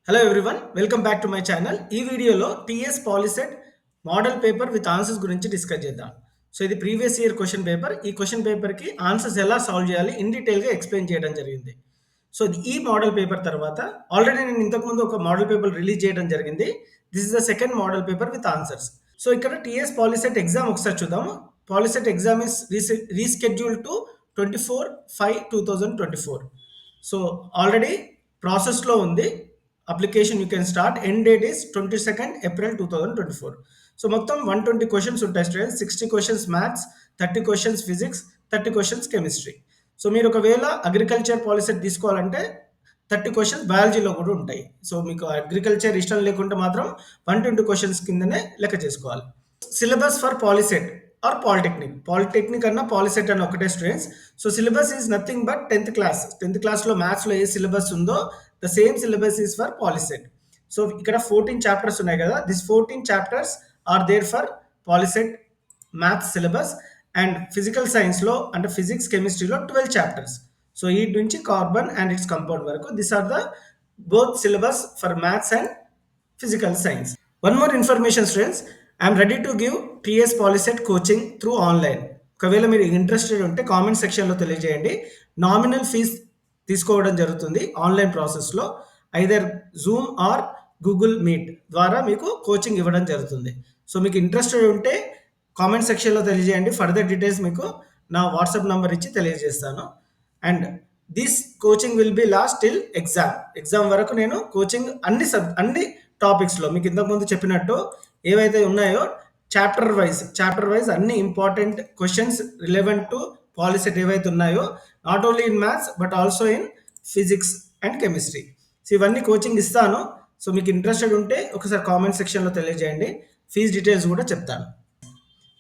Hello everyone, welcome back to my channel. ఈ వీడియోలో TS POLYCET model paper with answers గురించి discuss చేద్దాం. So ఇది ప్రీవియస్ ఇయర్ క్వశ్చన్ పేపర్. ఈ question పేపర్కి ఆన్సర్స్ ఎలా సాల్వ్ చేయాలి ఇన్ డీటెయిల్గా ఎక్స్ప్లెయిన్ చేయడం జరిగింది. సో ఈ మోడల్ పేపర్ తర్వాత ఆల్రెడీ నేను ఇంతకుముందు ఒక మోడల్ పేపర్ రిలీజ్ చేయడం జరిగింది. This is the second model paper with answers. So ఇక్కడ టీఎస్ పాలిసెట్ ఎగ్జామ్ ఒకసారి చూద్దాము. POLYCET exam is reschedule to 24/5/2024. So already ప్రాసెస్లో ఉంది. Application you can start. End date is 22nd April 2024. So మొత్తం 120 questions ఉంటాయి students. 60 questions maths, 30 questions physics, 30 questions chemistry. So మీరు ఒకవేళ agriculture POLYCET తీసుకోవాలంటే 30 questions బయాలజీలో కూడా ఉంటాయి. సో మీకు అగ్రికల్చర్ ఇష్టం లేకుంటే మాత్రం 120 క్వశ్చన్స్ కిందనే లెక్క చేసుకోవాలి. Syllabus for Polycet or polytechnic అన్న పాలిసెట్ అన్న ఒకటే students. So syllabus is nothing but 10th క్లాస్లో మ్యాథ్స్లో ఏ సిలబస్ ఉందో the same syllabus is for Polycet. So ఇక్కడ 14 చాప్టర్స్ ఉన్నాయి కదా, this 14 chapters are there for Polycet maths syllabus. And physical సైన్స్లో అంటే ఫిజిక్స్ కెమిస్ట్రీలో 12 చాప్టర్స్. సో ఈ నుంచి కార్బన్ అండ్ ఇట్స్ కంపౌండ్ వరకు this are the both syllabus for maths and physical science. One more information students, I am ready to give TS Polyset coaching through online. ఒకవేళ మీరు interested ఉంటే comment సెక్షన్లో తెలియజేయండి. Nominal fees తీసుకోవడం జరుగుతుంది online ప్రాసెస్లో. Either Zoom are Google meet ద్వారా మీకు కోచింగ్ ఇవ్వడం జరుగుతుంది. సో మీకు ఇంట్రెస్టెడ్ ఉంటే కామెంట్ సెక్షన్లో తెలియజేయండి. ఫర్దర్ డీటెయిల్స్ మీకు నా వాట్సాప్ నంబర్ ఇచ్చి తెలియజేస్తాను. And this coaching will be last till exam వరకు నేను కోచింగ్ అన్ని టాపిక్స్లో మీకు ఇంతకుముందు చెప్పినట్టు ఏవైతే ఉన్నాయో చాప్టర్ వైజ్ అన్ని important questions relevant to POLYCET ఏవైతే ఉన్నాయో not only in maths but also in physics and chemistry. So ఇవన్నీ కోచింగ్ ఇస్తాను. సో మీకు ఇంట్రెస్టెడ్ ఉంటే ఒకసారి కామెంట్ సెక్షన్లో తెలియజేయండి. ఫీజ్ డీటెయిల్స్ కూడా చెప్తాను.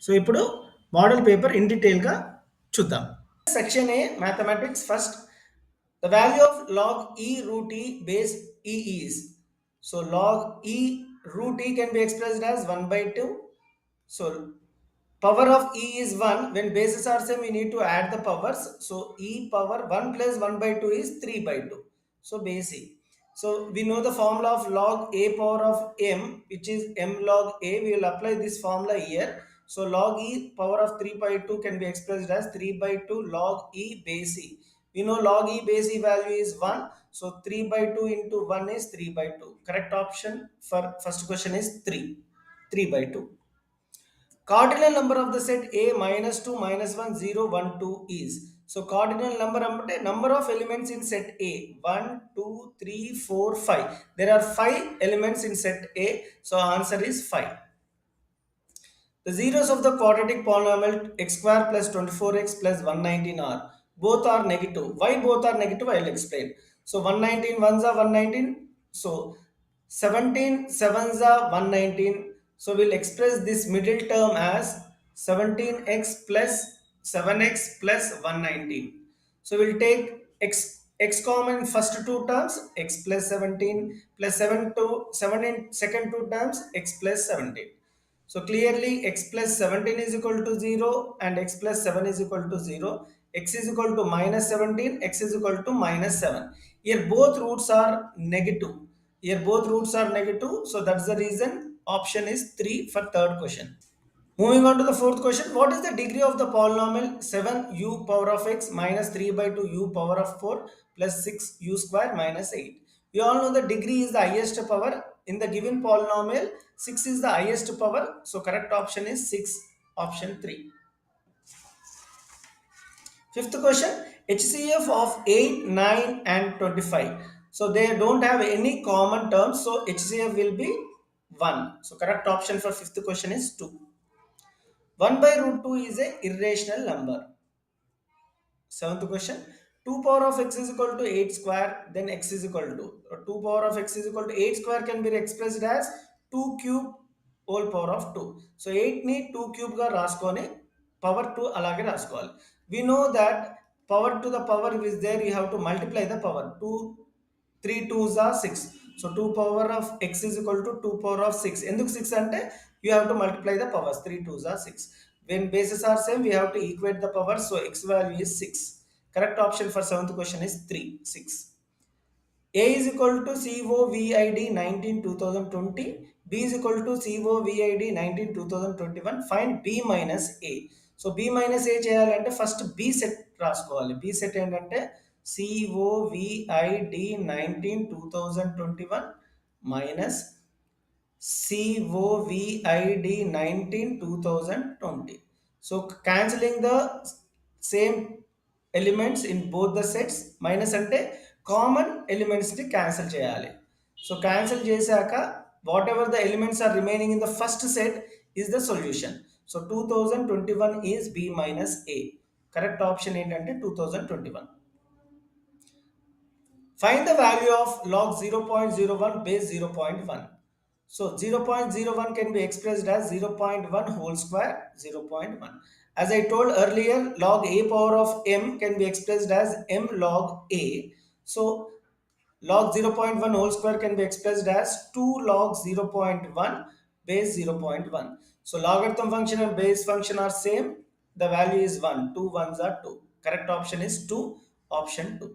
సో ఇప్పుడు మోడల్ పేపర్ ఇన్ డీటెయిల్గా చూద్దాం. Section A mathematics. First the value of log e root e base e is. So log e root e can be expressed as 1/2. So power of e is 1. When bases are same, we need to add the powers. So e power 1 plus 1/2 is 3/2. So base e. So we know the formula of log a power of m, which is m log a. We will apply this formula here. So log e power of 3/2 can be expressed as 3/2 log e base e. We know log e base e value is 1. So 3/2 into 1 is 3/2. Correct option for first question is 3. 3/2. Cardinal number of the set A -2 -1 0 1 2 is. So cardinal number అంటే number of elements in set A 1 2 3 4 5. There are 5 elements in set A. So answer is 5. The zeros of the quadratic polynomial x square plus 24x plus 119 are. Both are negative. Why both are negative? I will explain. So 119 ones are 119. So 17 sevens are 119. So we'll express this middle term as 17x plus 7x plus 119. So we'll take x common in first two terms, x plus 17 plus 7 to 7 in second two terms, x plus 17. So clearly x plus 17 is equal to 0 and x plus 7 is equal to 0. X is equal to -17, x is equal to -7. Here both roots are negative. So that's the reason option is 3 for third question. Moving on to the fourth question. What is the degree of the polynomial 7u power of x minus 3/2 u power of 4 plus 6u square minus 8? We all know the degree is the highest power. In the given polynomial, 6 is the highest power. So correct option is 6, option 3. Fifth question. HCF of 8, 9 and 25. So they don't have any common terms. So HCF will be 1. So correct option for fifth question is 2. 1 by root 2 is a irrational number. Seventh question. 2 power of x is equal to 8 square, then x is equal to 2 power of x is equal to 8 square can be expressed as 2 cube whole power of 2. So 8 ni 2 cube ga raskone power 2 alage raskoవాలి. We know that power to the power is there, you have to multiply the power. 2 3 2s are 6. So 2 power of x is equal to 2 power of 6. ఎందుకు 6 అంటే you have to multiply the powers. 3 2s are 6. When bases are same, we have to equate the powers. So x value is 6. Correct option for seventh question is 3, 6. A is equal to COVID 19 2020. B is equal to COVID 19 2021. Find B minus A. So B minus A చేయాలంటే first B set రాసుకోవాలి. B set ఏంటంటే COVID 19 2021 minus COVID 19 2020. So cancelling the same elements in both the sets minus అంటే common elements ని cancel చేయాలి. So cancel చేశాక whatever the elements are remaining in the first set is the solution. So 2021 is B minus A. Correct option ఏంటంటే 2021. Find the value of log 0.01 base 0.1. So 0.01 can be expressed as 0.1 whole square 0.1. As I told earlier, log a power of m can be expressed as m log a. So log 0.1 whole square can be expressed as 2 log 0.1 base 0.1. So logarithm function and base function are same. The value is 1. 2 ones are 2. Correct option is 2. Option 2.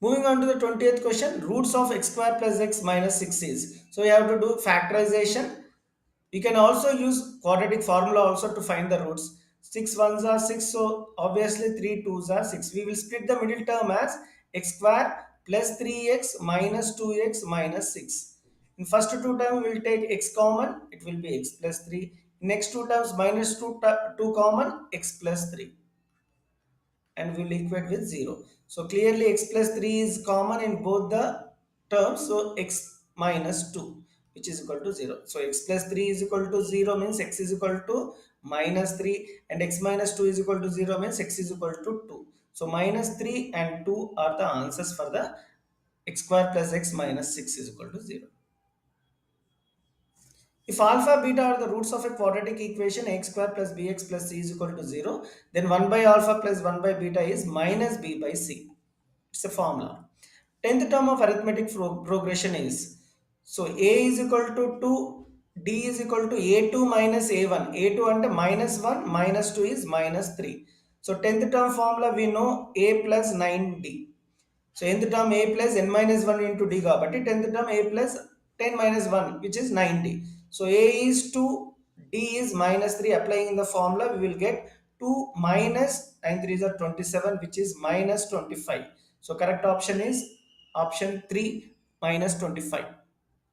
Moving on to the 20th question, roots of x square plus x minus 6 is. So you have to do factorization. You can also use quadratic formula also to find the roots. 6 ones are 6, so obviously 3 twos are 6. We will split the middle term as x square plus 3x minus 2x minus 6. In first two terms, we will take x common, it will be x plus 3. Next two terms, minus 2 common, x plus 3, and we will equate with 0. So clearly x plus 3 is common in both the terms. So x minus 2 which is equal to 0. So x plus 3 is equal to 0 means x is equal to minus 3, and x minus 2 is equal to 0 means x is equal to 2. So minus 3 and 2 are the answers for the x square plus x minus 6 is equal to 0. If alpha beta are the roots of a quadratic equation x square plus bx plus c is equal to 0, then 1 by alpha plus 1 by beta is minus b by c. It's a formula. 10th term of arithmetic progression is, so a is equal to 2, d is equal to a2 minus a1. a2 and minus 1 minus 2 is minus 3. So 10th term formula we know a plus 9d. So nth term a plus n minus 1 into d కాబట్టి 10th term a plus 10 minus 1 which is 90. So a is 2, d is minus 3. Applying in the formula we will get 2 minus 9 3 are 27 which is minus 25. So correct option is option 3 minus 25.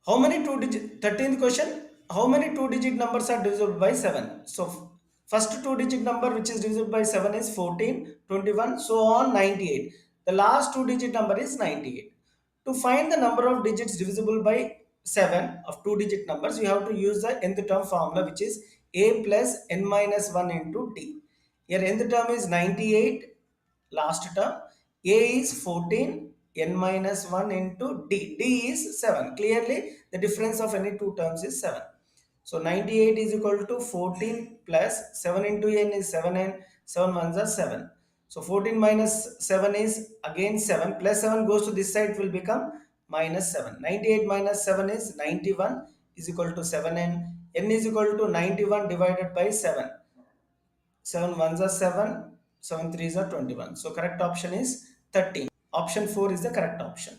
How many two digit 13th question? How many two digit numbers are divisible by 7? So first two digit number which is divisible by 7 is 14, 21, so on 98. The last two digit number is 98. To find the number of digits divisible by 7 of two digit numbers, you have to use the nth term formula which is a plus n minus 1 into d. Here nth term is 98, last term a is 14, n minus 1 into d. D is 7. Clearly, the difference of any two terms is 7. So 98 is equal to 14 plus 7 into n is 7n. 7 ones are 7. So 14 minus 7 is again 7. Plus 7 goes to this side, it will become minus 7. 98 minus 7 is 91 is equal to 7n. N is equal to 91 divided by 7. 7 ones are 7, 7 threes are 21. So correct option is 13. Option 4 is the correct option.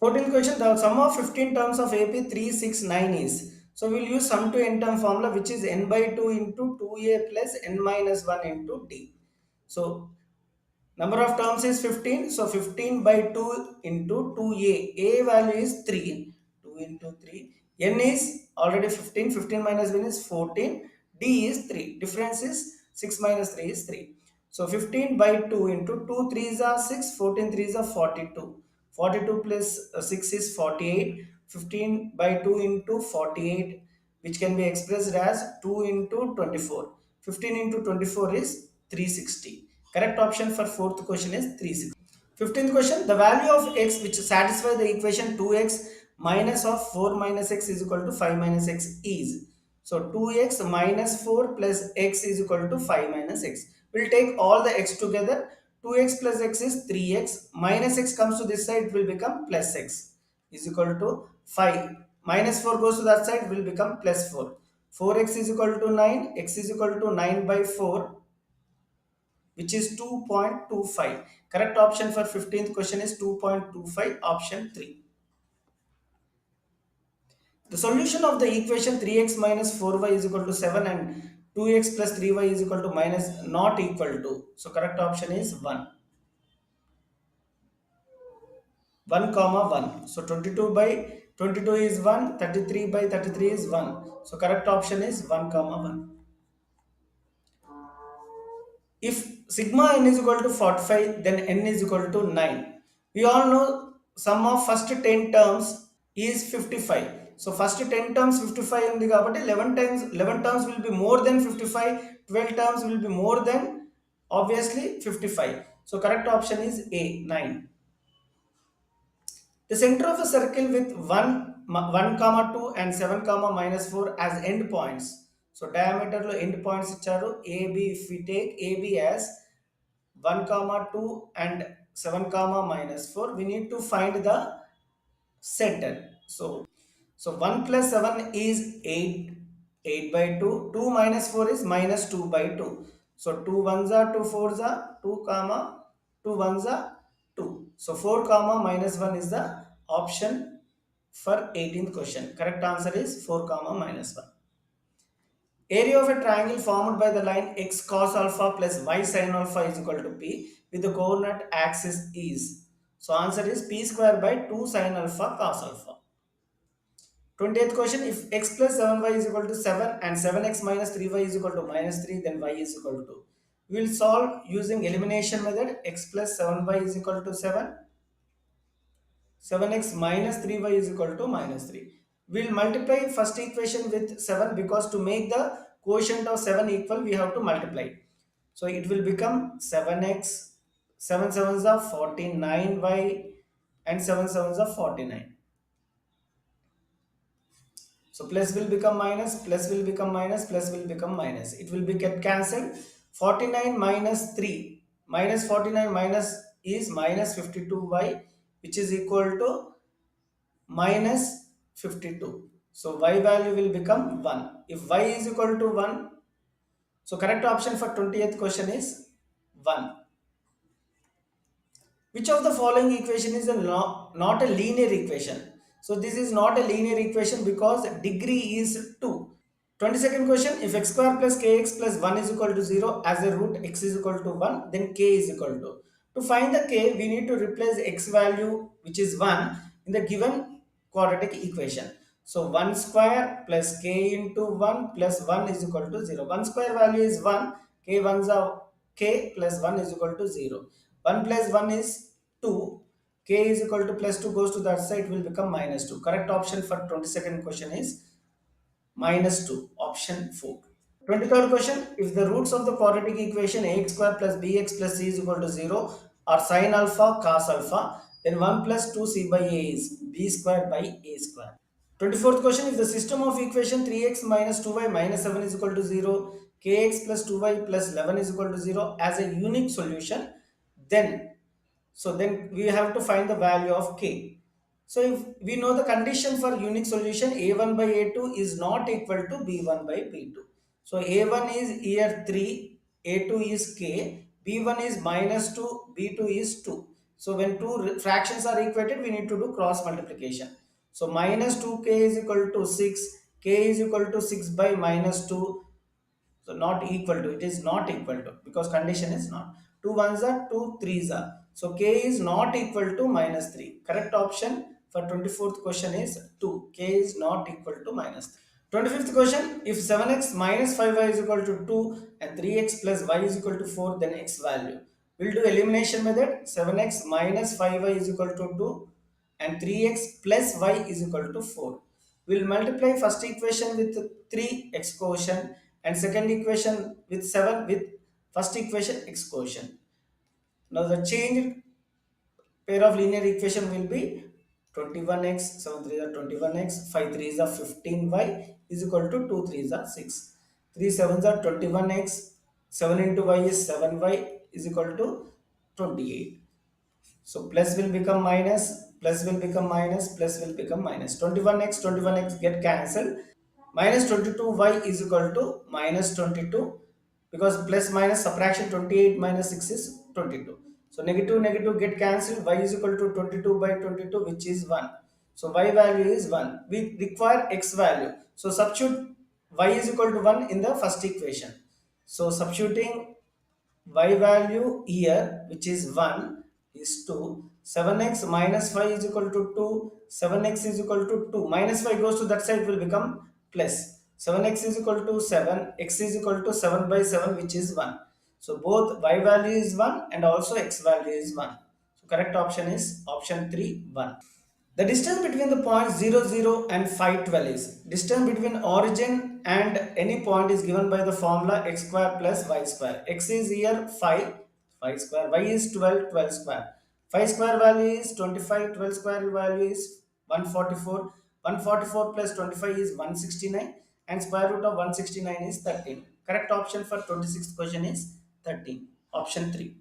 14th question, the sum of 15 terms of AP 369 is. So we'll use sum to n term formula which is n by 2 into 2a plus n minus 1 into d. So number of terms is 15. So 15 by 2 into 2a. A value is 3. 2 into 3. N is already 15. 15 minus 1 is 14. D is 3. Difference is 6 minus 3 is 3. So 15 by 2 into 2 3s are 6. 14 3s are 42. 42 plus 6 is 48. 15 by 2 into 48, which can be expressed as 2 into 24. 15 into 24 is 360. Correct option for fourth question is 360. 15th question, the value of x which satisfy the equation 2x minus of 4 minus x is equal to 5 minus x is. So 2x minus 4 plus x is equal to 5 minus x. We'll take all the x together. 2x plus x is 3x. Minus x comes to this side, it will become plus x is equal to 5. Minus 4 goes to that side, will become plus 4. 4x is equal to 9. X is equal to 9 by 4. which is 2.25. Correct option for 15th question is 2.25, option 3. The solution of the equation 3x minus 4y is equal to 7 and 2x plus 3y is equal to minus not equal to. So correct option is 1. 1 comma 1. So 22 by 22 is 1, 33 by 33 is 1. So correct option is 1 comma 1. If sigma n is equal to 45, then n is equal to 9. We all know sum of first 10 terms is 55. So first 10 terms 55 ఉంది కాబట్టి 11 terms will be more than 55, 12 terms will be more than obviously 55. So correct option is A, 9. The center of a circle with 1 comma 2 and 7 comma minus 4 as end points. So diameter lo end points icharu. AB, if we take AB as 1 comma 2 and 7 comma minus 4, we need to find the center. So 1 plus 7 is 8, 8 by 2. 2 minus 4 is minus 2 by 2. So 2 ones are 2 fours are 2 comma 2 ones are 2. So 4 comma minus 1 is the option for 18th question. Correct answer is 4 comma minus 1. Area of a triangle formed by the line x cos alpha plus y sin alpha is equal to p with the coordinate axis is. So answer is p square by 2 sin alpha cos alpha. 20th question, if x plus 7y is equal to 7 and 7x minus 3y is equal to minus 3, then y is equal to. We will solve using elimination method. X plus 7y is equal to 7, 7x minus 3y is equal to minus 3. We will multiply first equation with 7 because to make the quotient of 7 equal, we have to multiply. So it will become 7x, 7 sevens are 49y and 7 sevens are 49. So plus will become minus, plus will become minus, plus will become minus. It will be get cancelled. 49 minus 3. Minus 49 minus is minus 52y, which is equal to minus 52. So y value will become 1. If y is equal to 1, so correct option for 20th question is 1. Which of the following equation is not a linear equation? So this is not a linear equation because degree is 2. 22nd question, if x square plus kx plus 1 is equal to 0 as a root x is equal to 1, then k is equal to. To find the k, we need to replace x value, which is 1, in the given quadratic equation. So 1 square plus k into 1 plus 1 is equal to 0. 1 square value is 1, k ones are k plus 1 is equal to 0. 1 plus 1 is 2, k is equal to plus 2 goes to that side, will become minus 2. Correct option for 22nd question is minus 2, option 4. 23rd question, if the roots of the quadratic equation ax square plus bx plus c is equal to 0 are sin alpha cos alpha, then 1 plus 2c by a is b square by a square. 24th question, if the system of equation 3x minus 2y minus 7 is equal to 0, kx plus 2y plus 11 is equal to 0 as a unique solution, then we have to find the value of k. So if we know the condition for unique solution, a1 by a2 is not equal to b1 by b2. So a1 is here 3, a2 is k, b1 is minus 2, b2 is 2. So when two fractions are equated, we need to do cross multiplication. So minus 2k is equal to 6, k is equal to 6 by minus 2. So not equal to, it is not equal to because condition is not. 2 ones are 2 threes are. So k is not equal to minus 3. Correct option for 24th question is 2. K is not equal to minus 3. 25th question, if 7x minus 5y is equal to 2 and 3x plus y is equal to 4, then x value. We'll do elimination method. 7x minus 5y is equal to 2 and 3x plus y is equal to 4. We'll multiply first equation with 3x quotient and second equation with 7 with first equation x quotient. Now the changed pair of linear equation will be 21x, 7 3 are 21x, 5 3 is 15y is equal to 2 3 is 6. 3 7s are 21x, 7 into y is 7y is equal to 28. So plus will become minus, plus will become minus, plus will become minus. 21x get cancelled. Minus 22y is equal to minus 22 because plus minus subtraction 28 minus 6 is 22. So negative negative get cancelled, y is equal to 22 by 22, which is 1. So y value is 1. We require x value. So substitute y is equal to 1 in the first equation. So substituting y value here, which is 1, is 2. 7x minus 5 is equal to 2. 7x is equal to 2. Minus 5 goes to that side, will become plus. 7x is equal to 7. X is equal to 7 by 7, which is 1. So both y value is 1 and also x value is 1. So correct option is option 3, 1. The distance between the points 0, 0 and 5, 12 is distance between origin and any point is given by the formula x square plus y square. X is here 5, 5 square. Y is 12, 12 square. 5 square value is 25, 12 square value is 144. 144 plus 25 is 169 and square root of 169 is 13. Correct option for 26th question is 13. Option 3.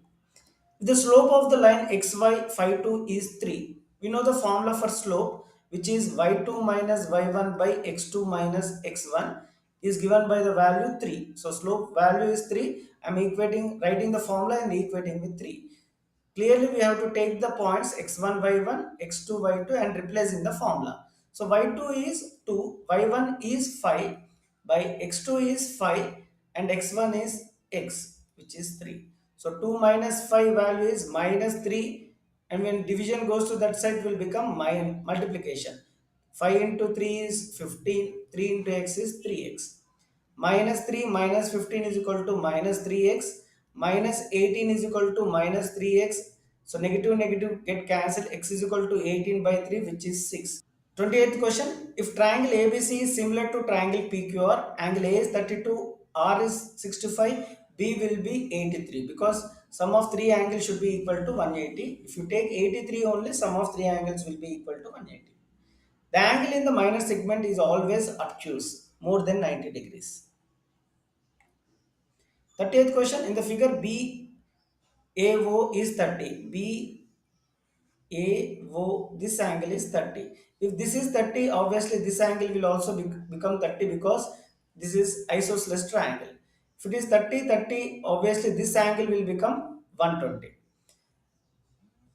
The slope of the line xy phi 2 is 3. We know the formula for slope, which is y2 minus y1 by x2 minus x1 is given by the value 3. So slope value is 3. I'm writing the formula and equating with 3. Clearly, we have to take the points x1 y1, x2 y2 and replace in the formula. So y2 is 2, y1 is 5, by x2 is 5 and x1 is x, which is 3. So 2 minus 5 value is minus 3, and when division goes to that side will become multiplication. 5 into 3 is 15, 3 into x is 3x. Minus 3 minus 15 is equal to minus 3x, minus 18 is equal to minus 3x. So negative negative get cancelled, x is equal to 18 by 3, which is 6. 28th question. If triangle ABC is similar to triangle PQR, angle A is 32, R is 65, B will be 83, because sum of three angles should be equal to 180. If you take 83 only, sum of three angles will be equal to 180. The angle in the minor segment is always obtuse, more than 90 degrees. 30th question. In the figure BAO is 30. BAO, this angle is 30. If this is 30, obviously this angle will also become 30, because this is isosceles triangle. If it is 30, 30, obviously this angle will become 120.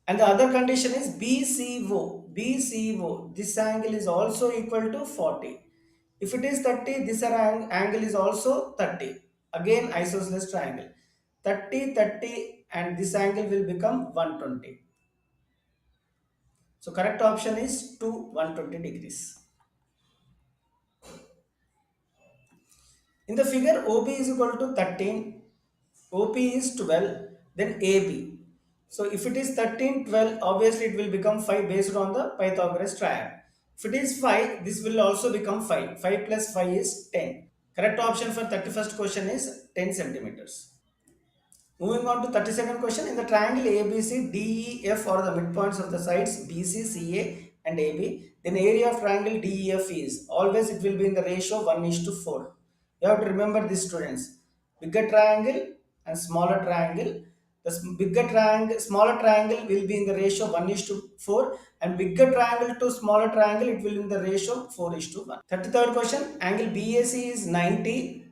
And the other condition is BCO. BCO, this angle is also equal to 40. If it is 30, this angle is also 30. Again, isosceles triangle. 30, 30, and this angle will become 120. So correct option is 2, 120 degrees. In the figure, OB is equal to 13, OP is 12, then AB. So if it is 13, 12, obviously it will become 5 based on the Pythagoras triad. If it is 5, this will also become 5. 5 plus 5 is 10. Correct option for 31st question is 10 centimeters. Moving on to 32nd question. In the triangle ABC, DEF are the midpoints of the sides BC, CA and AB. Then area of triangle DEF is, always it will be in the ratio 1 is to 4. You have to remember this, students. Bigger triangle and smaller triangle. The smaller triangle will be in the ratio 1 is to 4, and bigger triangle to smaller triangle it will in the ratio 4 is to 1. 33rd question. Angle BAC is 90.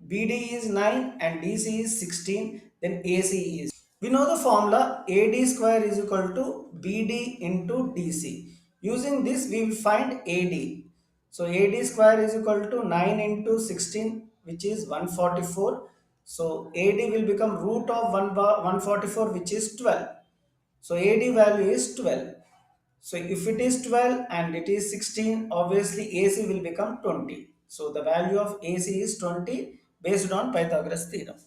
BD is 9 and DC is 16, then AC is. We know the formula AD square is equal to BD into DC. Using this we will find AD. So AD square is equal to 9 into 16, which is 144. So AD will become root of 144, which is 12. So AD value is 12. So if it is 12 and it is 16, obviously AC will become 20. So the value of AC is 20 based on Pythagoras theorem.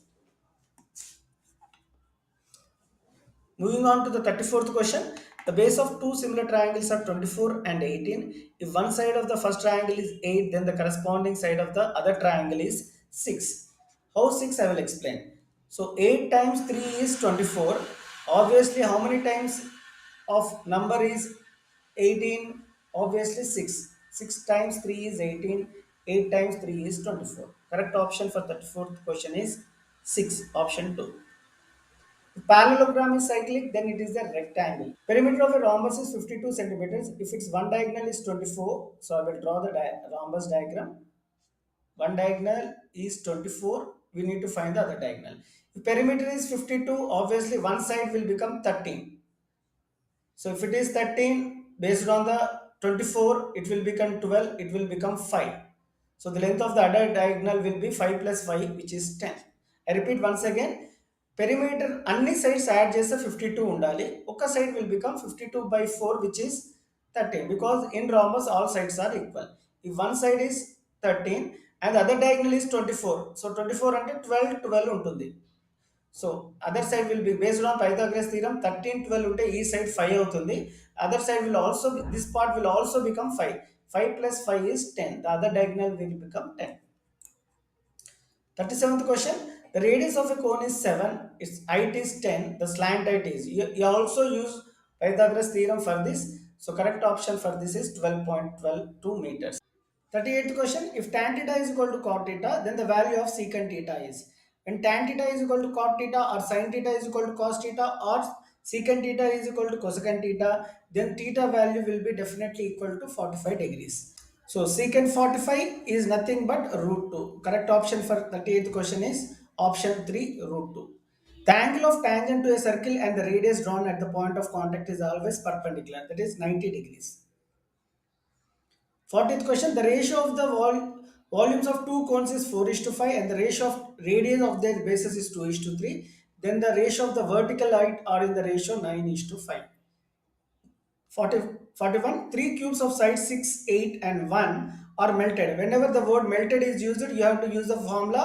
Moving on to the 34th question. The base of two similar triangles are 24 and 18. If one side of the first triangle is 8, then the corresponding side of the other triangle is 6. How 6 I will explain. So 8 times 3 is 24. Obviously, how many times of number is 18? Obviously 6. 6 times 3 is 18. 8 times 3 is 24. Correct option for 34th question is 6. Option 2. If parallelogram is cyclic, then it is a rectangle. Perimeter of a rhombus is 52 centimeters. If its one diagonal is 24, so I will draw the rhombus diagram. One diagonal is 24, we need to find the other diagonal. If perimeter is 52, obviously one side will become 13. So if it is 13, based on the 24, it will become 12, it will become 5. So the length of the other diagonal will be 5 plus 5, which is 10. I repeat once again, perimeter అన్ని sides add చేస్తే 52 ఉండాలి. ఒక side will become 52 by 4, which is 13, because in rhombus all sides are equal. If one side is 13 and the other diagonal is 24, so 24 అంటే 12 12 ఉంటుంది. So other side will be based on Pythagoras theorem 13 12 ఉంటే ఈ side 5 అవుతుంది. Other side will also this part will also become 5. 5 plus 5 is 10. The other diagonal will become 10. 37th question. The radius of a cone is 7. Its height is 10. The slant height is. You also use Pythagoras theorem for this. So correct option for this is 12.122 meters. 38th question. If tan theta is equal to cot theta, then the value of secant theta is. When tan theta is equal to cot theta, or sin theta is equal to cos theta, or secant theta is equal to cosecant theta, then theta value will be definitely equal to 45 degrees. So secant 45 is nothing but root 2. Correct option for 38th question is option 3, root 2. The angle of tangent to a circle and the radius drawn at the point of contact is always perpendicular, that is 90 degrees. 40th question. The ratio of the volumes of two cones is 4 is to 5, and the ratio of radius of their bases is 2 is to 3. Then the ratio of the vertical height are in the ratio 9 is to 5. 40, 41. Three cubes of size 6, 8 and 1 are melted. Whenever the word melted is used, you have to use the formula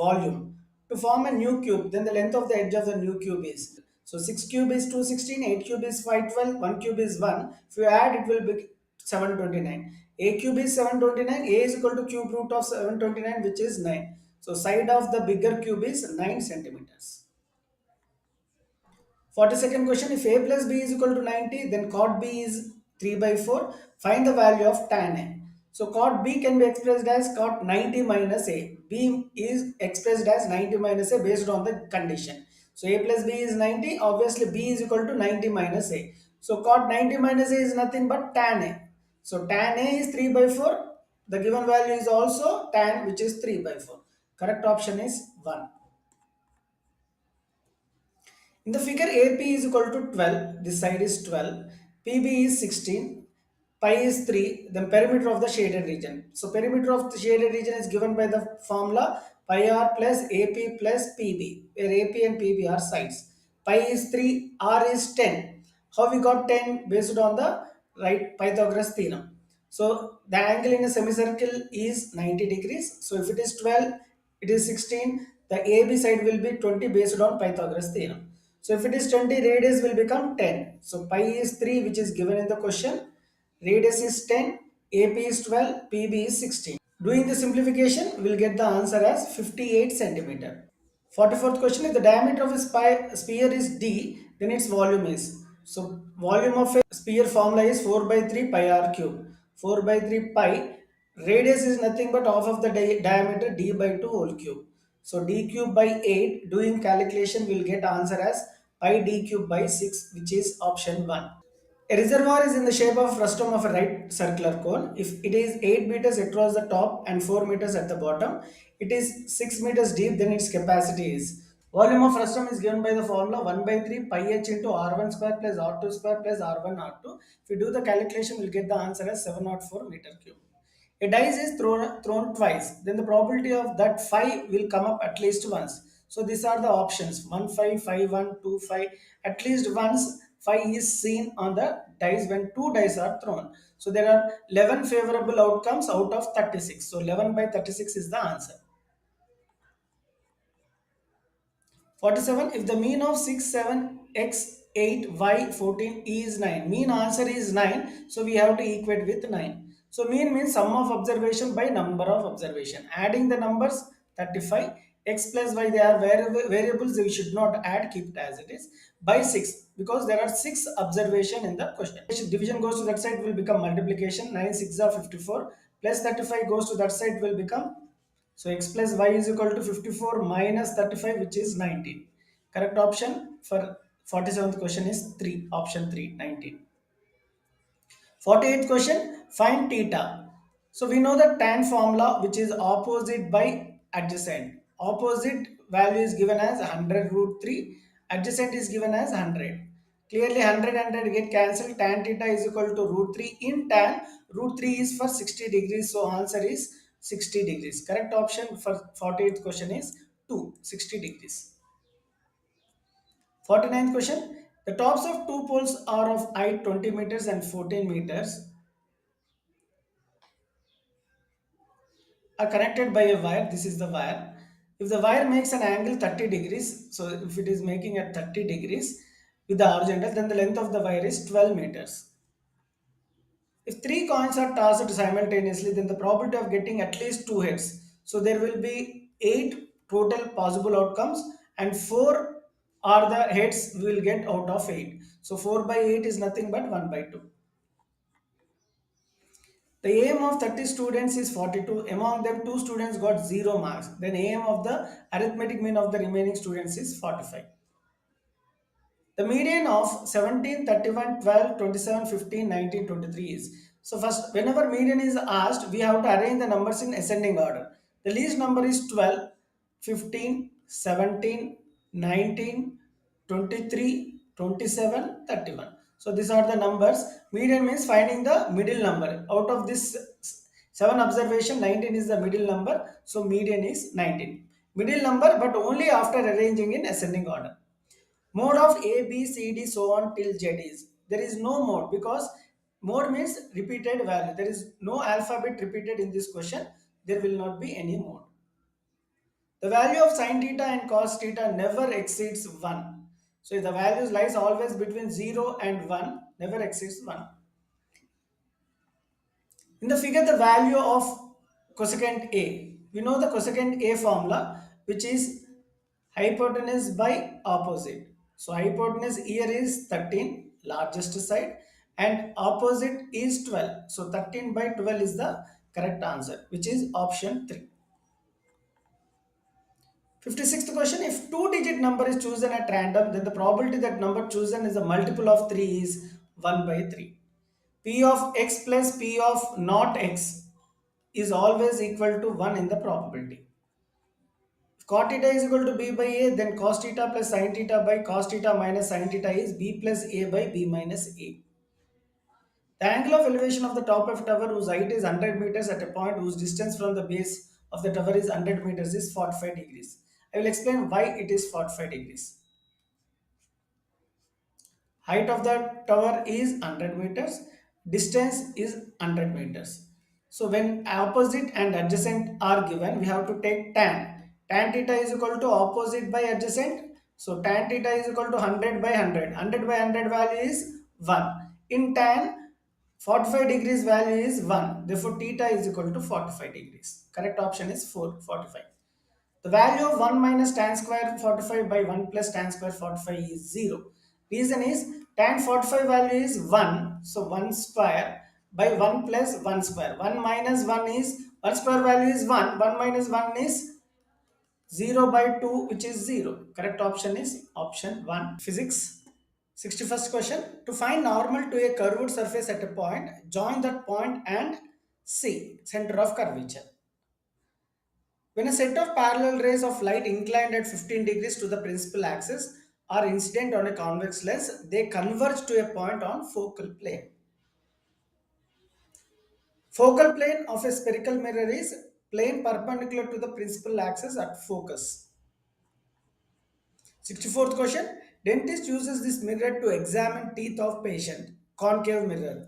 volume. To form a new cube, then the length of the edge of the new cube is. So 6 cube is 216, 8 cube is 512, 1 cube is 1. If you add, it will be 729. A cube is 729, A is equal to cube root of 729, which is 9. So side of the bigger cube is 9 centimeters. 42nd question. If a plus b is equal to 90, then cot b is 3 by 4. Find the value of tan a. So cot b can be expressed as cot 90 minus a. B is expressed as 90 minus a based on the condition. So a plus b is 90. Obviously b is equal to 90 minus a. So cot 90 minus a is nothing but tan a. So tan a is 3 by 4. The given value is also tan, which is 3 by 4. Correct option is 1. In the figure, AP is equal to 12, this side is 12, PB is 16, pi is 3, then perimeter of the shaded region. So perimeter of the shaded region is given by the formula pi r plus AP plus PB, where AP and PB are sides. Pi is 3, r is 10. How we got 10? Based on the right Pythagoras theorem. So the angle in a semicircle is 90 degrees. So if it is 12, it is 16. The AB side will be 20 based on Pythagoras theorem. So if it is 20, radius will become 10. So pi is 3, which is given in the question. Radius is 10, AP is 12, PB is 16. Doing the simplification, we will get the answer as 58 centimeter. 44th question. If the diameter of a sphere is d, then its volume is. So volume of a sphere formula is 4 by 3 pi r cube. 4 by 3 pi. Radius is nothing but half of the diameter, d by 2 whole cube. So d cube by 8, doing calculation will get answer as pi d cube by 6, which is option 1. A reservoir is in the shape of frustum of a right circular cone. If it is 8 meters across the top and 4 meters at the bottom, it is 6 meters deep, then its capacity is. Volume of frustum is given by the formula 1 by 3 pi h into r1 square plus r2 square plus r1 r2. If you do the calculation, we'll get the answer as 704 meter cube. A dice is thrown twice, then the probability of that 5 will come up at least once. So these are the options 1 5, 5 1, 2 5. At least once 5 is seen on the dice when two dice are thrown. So there are 11 favorable outcomes out of 36. So 11 by 36 is the answer. 47. If the mean of 6, 7, x, 8, y, 14 is 9. Mean answer is 9. So we have to equate with 9. So mean means sum of observation by number of observation. Adding the numbers 35. X plus y, they are variables. We should not add, keep it as it is. By 6, because there are 6 observation in the question. Division goes to that side will become multiplication. 9 6 are 54. Plus 35 goes to that side will become. So x plus y is equal to 54 minus 35, which is 19. Correct option for 47th question is 3, option 3, 19. 48th question, find theta. So we know the tan formula, which is opposite by adjacent. Opposite value is given as 100 root 3. Adjacent is given as 100. Clearly 100 get cancelled. Tan theta is equal to root 3. In tan, root 3 is for 60 degrees. So answer is 60 degrees. Correct option for 48th question is 2, 60 degrees. 49th question. The tops of two poles are of height 20 meters and 14 meters are connected by a wire. This is the wire. If the wire makes an angle 30 degrees, so if it is making at 30 degrees with the horizontal, then the length of the wire is 12 meters. If three coins are tossed simultaneously, then the probability of getting at least two heads. So there will be eight total possible outcomes, and four are the heads we will get out of eight. So 4 by 8 is nothing but 1 by 2. The aim of 30 students is 42. Among them, 2 students got 0 marks. Then aim of the arithmetic mean of the remaining students is 45. The median of 17, 31, 12, 27, 15, 19, 23 is. So first, whenever median is asked, we have to arrange the numbers in ascending order. The least number is 12, 15, 17, 19, 23, 27, 31. So these are the numbers. Median means finding the middle number. Out of this 7 observation, 19 is the middle number. So median is 19. Middle number, but only after arranging in ascending order. Mode of A, B, C, D, so on till Z is. There is no mode because mode means repeated value. There is no alphabet repeated in this question. There will not be any mode. The value of sin theta and cos theta never exceeds 1. So the values lies always between 0 and 1, never exceeds 1. In the figure, the value of cosecant A. We know the cosecant A formula, which is hypotenuse by opposite. So hypotenuse here is 13, largest side, and opposite is 12. So 13 by 12 is the correct answer, which is option 3. 56th question. If two-digit number is chosen at random, then the probability that number chosen is a multiple of 3 is 1 by 3. P of x plus P of not x is always equal to 1 in the probability. If cot theta is equal to b by a, then cos theta plus sin theta by cos theta minus sin theta is b plus a by b minus a. The angle of elevation of the top of tower whose height is 100 meters at a point whose distance from the base of the tower is 100 meters is 45 degrees. I will explain why it is 45 degrees. Height of the tower is 100 meters, distance is 100 meters. So when opposite and adjacent are given, we have to take tan theta is equal to opposite by adjacent. So tan theta is equal to 100 by 100. 100 by 100 value is 1. In tan, 45 degrees value is 1, therefore theta is equal to 45 degrees. Correct option is 45. The value of 1 minus tan square 45 by 1 plus tan square 45 is 0. Reason is tan 45 value is 1. So 1 square by 1 plus 1 square. 1 minus 1 is 1 square value is 1. 1 minus 1 is 0 by 2, which is 0. Correct option is option 1. Physics. 61st question. To find normal to a curved surface at a point, join that point and C, center of curvature. When a set of parallel rays of light inclined at 15 degrees to the principal axis are incident on a convex lens, they converge to a point on focal plane. Focal plane of a spherical mirror is plane perpendicular to the principal axis at focus. 64th question. Dentist uses this mirror to examine teeth of patient. Concave mirror.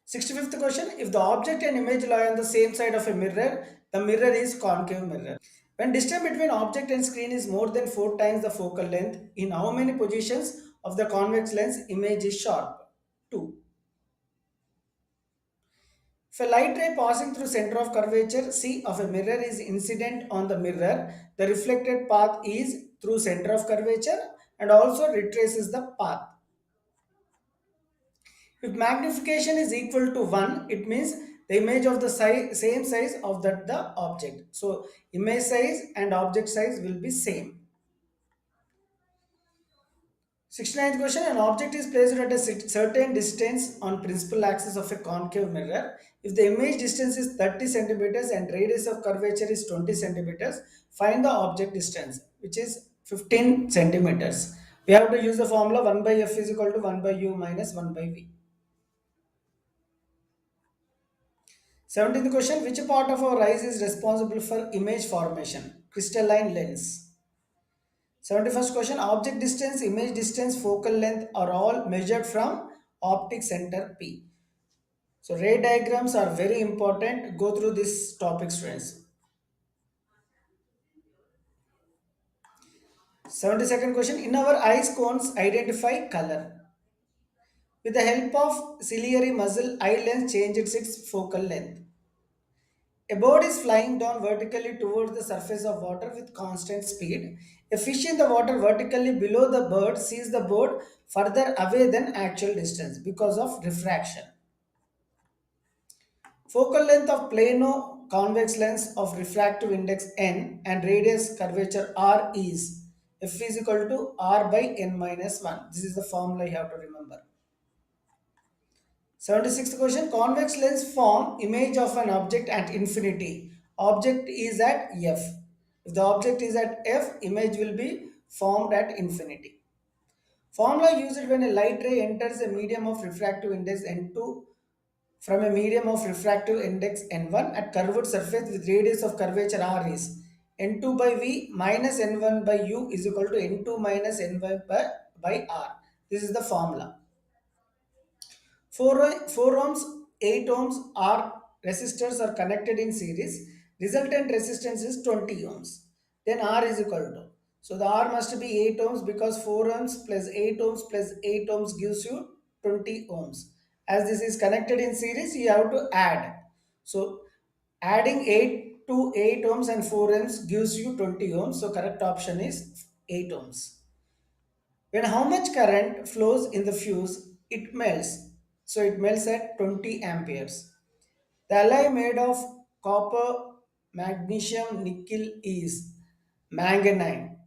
65th question. If the object and image lie on the same side of a mirror, the mirror is concave mirror. When distance between object and screen is more than 4 times the focal length, in how many positions of the convex lens image is sharp? 2. If a light ray passing through center of curvature C of a mirror is incident on the mirror, the reflected path is through center of curvature and also retraces the path. If magnification is equal to 1, it means the image of the same size of the object. So image size and object size will be same. 69th question, an object is placed at a certain distance on principal axis of a concave mirror. If the image distance is 30 centimeters and radius of curvature is 20 centimeters, find the object distance, which is 15 centimeters. We have to use the formula 1 by f is equal to 1 by u minus 1 by v. 17th question, which part of our eyes is responsible for image formation? Crystalline lens. 71st question, object distance, image distance, focal length are all measured from optic center P. So ray diagrams are very important. Go through this topic, students. 72nd question, in our eyes cones identify color. With the help of ciliary muscle, eye lens changes its focal length. A bird is flying down vertically towards the surface of water with constant speed. A fish in the water vertically below the bird sees the bird further away than actual distance because of refraction. Focal length of plano convex lens of refractive index n and radius curvature r is f is equal to r by n minus 1. This is the formula you have to remember. 76th question, convex lens form image of an object at infinity. Object is at f. If the object is at f, image will be formed at infinity. Formula used when a light ray enters a medium of refractive index n2 from a medium of refractive index n1 at curved surface with radius of curvature r is n2 by v minus n1 by u is equal to n2 minus n1 by r. This is the formula. 4 ohms, 8 ohms are resistors are connected in series. Resultant resistance is 20 ohms. Then R is equal to. So the R must be 8 ohms because 4 ohms plus 8 ohms plus 8 ohms gives you 20 ohms. As this is connected in series, you have to add. So adding 8 to 8 ohms and 4 ohms gives you 20 ohms. So correct option is 8 ohms. When how much current flows in the fuse, it melts. So it melts at 20 amperes. The alloy made of copper, magnesium, nickel is manganine.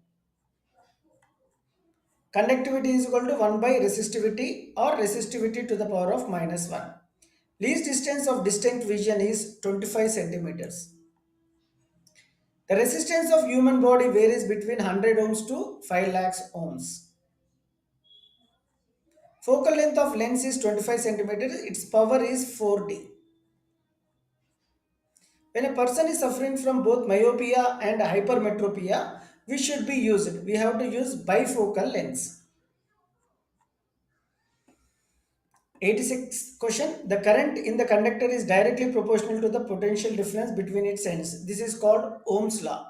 Conductivity is equal to 1 by resistivity or resistivity to the power of minus 1. Least distance of distinct vision is 25 centimeters. The resistance of human body varies between 100 ohms to 5 lakhs ohms. Focal length of lens is 25 centimeters. Its power is 4D. When a person is suffering from both myopia and hypermetropia, we should be used. We have to use bifocal lens. 86th question. The current in the conductor is directly proportional to the potential difference between its ends. This is called Ohm's law.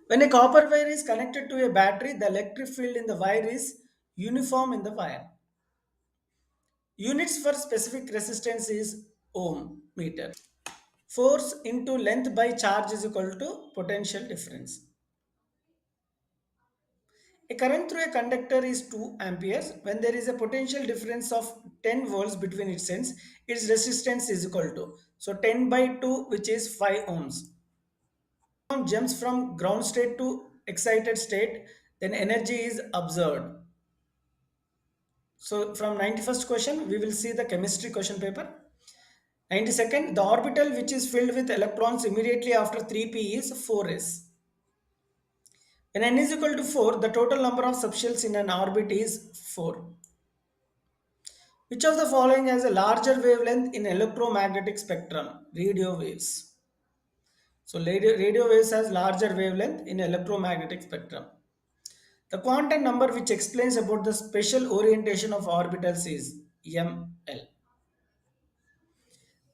When a copper wire is connected to a battery, the electric field in the wire is uniform in the wire. Units for specific resistance is ohm meter. Force into length by charge is equal to potential difference. A current through a conductor is 2 amperes. When there is a potential difference of 10 volts between its ends, its resistance is equal to. So 10 by 2, which is 5 ohms. Jumps from ground state to excited state, then energy is observed. So from 91st question, we will see the chemistry question paper. 92nd, the orbital which is filled with electrons immediately after 3p is 4s. When n is equal to 4, the total number of subshells in an orbit is 4. Which of the following has a larger wavelength in electromagnetic spectrum? Radio waves. So radio waves has larger wavelength in electromagnetic spectrum. The quantum number which explains about the special orientation of orbitals is ML.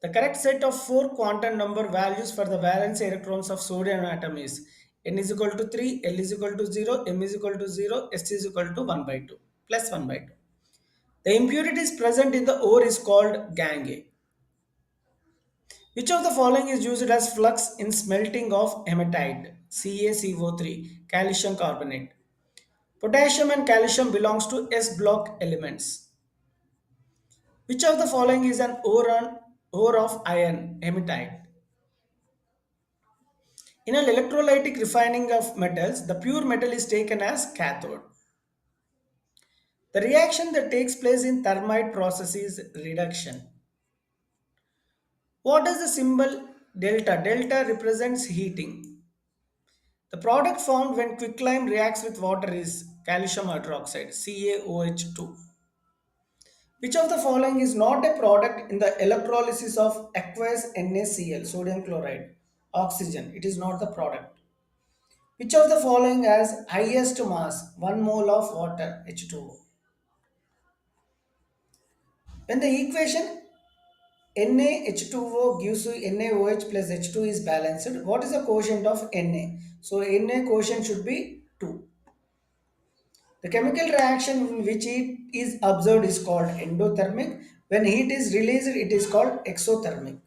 The correct set of 4 quantum number values for the valence electrons of sodium atom is n is equal to 3, L is equal to 0, M is equal to 0, S is equal to 1 by 2, plus 1 by 2. The impurities present in the ore is called gangue. Which of the following is used as flux in smelting of hematite? CaCO3, calcium carbonate. Potassium and calcium belongs to S block elements. Which of the following is an ore of iron? Hematite. In an electrolytic refining of metals, the pure metal is taken as cathode. The reaction that takes place in thermite process is reduction. What is the symbol delta? Delta represents heating. The product formed when quicklime reacts with water is calcium hydroxide, CaOH2. Which of the following is not a product in the electrolysis of aqueous NaCl, sodium chloride, oxygen? It is not the product. Which of the following has highest mass, 1 mole of water, H2O? When the equation NaH2O gives you NaOH plus H2 is balanced, what is the quotient of Na? So Na quotient should be 2. The chemical reaction in which heat is observed is called endothermic. When heat is released, it is called exothermic.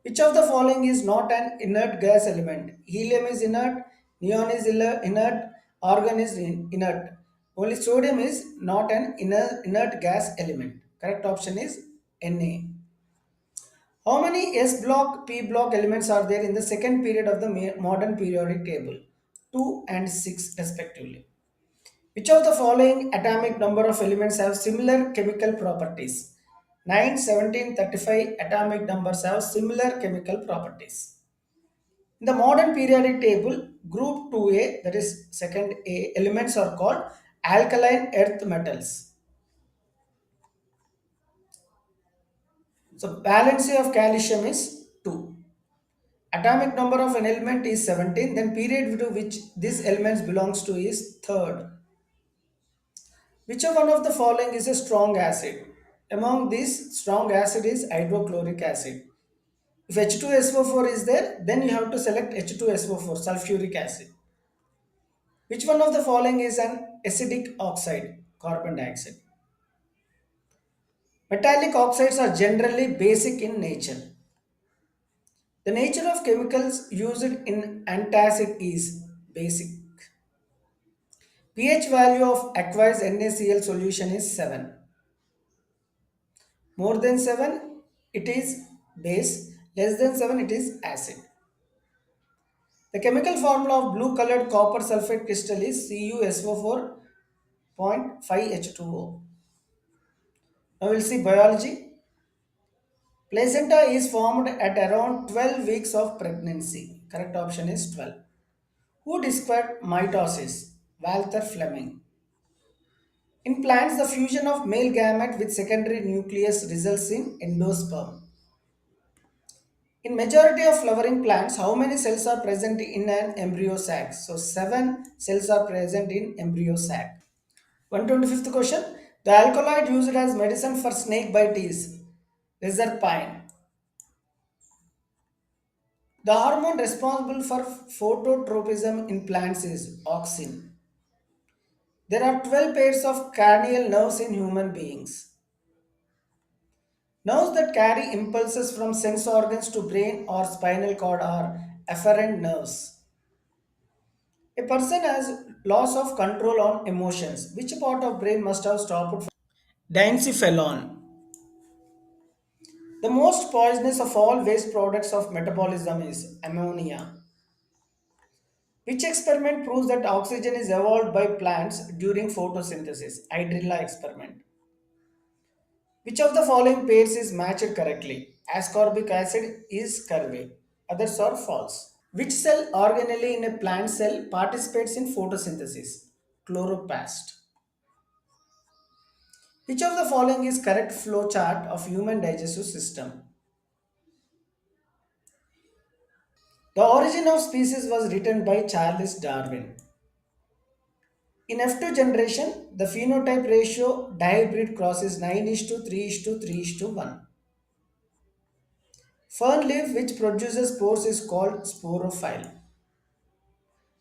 Which of the following is not an inert gas element? Helium is inert, neon is inert, argon is inert. Only sodium is not an inert gas element. Correct option is Na. How many S block, P block elements are there in the second period of the modern periodic table? 2 and 6 respectively. Which of the following atomic number of elements have similar chemical properties? 9, 17, 35 atomic numbers have similar chemical properties. In the modern periodic table, group 2A, that is second A, elements are called alkaline earth metals. So valency of calcium is 2. Atomic number of an element is 17, then period to which this element belongs to is third. Which of one of the following is a strong acid? Among these, strong acid is hydrochloric acid. If H2SO4 is there, then you have to select H2SO4, sulfuric acid. Which one of the following is an acidic oxide? Carbon dioxide. Metallic oxides are generally basic in nature. The nature of chemicals used in antacid is basic. pH value of aqueous NaCl solution is 7. More than 7, it is base. Less than 7, it is acid. The chemical formula of blue colored copper sulfate crystal is CuSO4.5H2O. Now we'll see biology. Placenta is formed at around 12 weeks of pregnancy. Correct option is 12. Who discovered mitosis? Walter Fleming. In plants, the fusion of male gamete with secondary nucleus results in endosperm. In majority of flowering plants, how many cells are present in an embryo sac? So 7 cells are present in embryo sac. 125th question. The alkaloid used as medicine for snake bite is reserpine. The hormone responsible for phototropism in plants is auxin. There are 12 pairs of cranial nerves in human beings. Nerves that carry impulses from sense organs to brain or spinal cord are afferent nerves. A person has loss of control on emotions. Which part of brain must have stopped? Diencephalon. The most poisonous of all waste products of metabolism is ammonia. Which experiment proves that oxygen is evolved by plants during photosynthesis? Hydrilla experiment. Which of the following pairs is matched correctly? Ascorbic acid is curvy. Others are false. Which cell organelle in a plant cell participates in photosynthesis? Chloroplast. Which of the following is correct flow chart of human digestive system? The Origin of Species was written by Charles Darwin. In F2 generation, the phenotype ratio dihybrid cross is 9 is to 3 is to 3 is to 1. Fern leaf which produces spores is called sporophyle.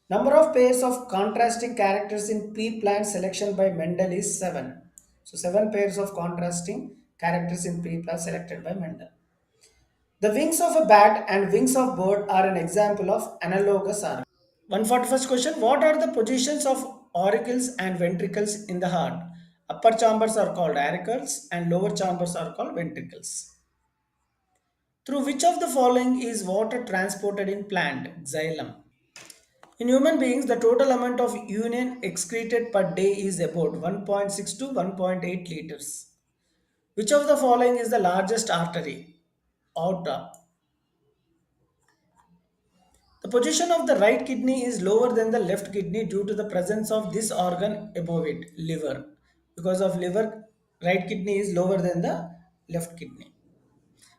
Number of pairs of contrasting characters in pea plant selection by Mendel is 7. So 7 pairs of contrasting characters in pea plant selected by Mendel. The wings of a bat and wings of bird are an example of analogous organ. 141st question. What are the positions of auricles and ventricles in the heart? Upper chambers are called auricles and lower chambers are called ventricles. Through which of the following is water transported in plant? Xylem. In human beings, the total amount of urine excreted per day is about 1.6 to 1.8 liters. Which of the following is the largest artery? Aorta. The position of the right kidney is lower than the left kidney due to the presence of this organ above it, liver. Because of liver, right kidney is lower than the left kidney.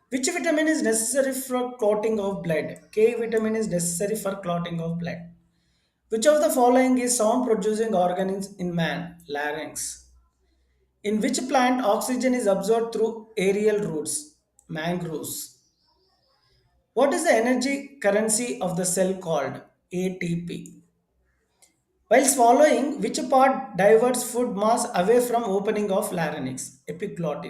Which vitamin is necessary for clotting of blood? K vitamin is necessary for clotting of blood. Which of the following is sound producing organ in man? Larynx. In which plant oxygen is absorbed through aerial roots? Mangroves. What is the energy currency of the cell called? ATP. While swallowing, which part diverts food mass away from opening of larynx? Epiglottis.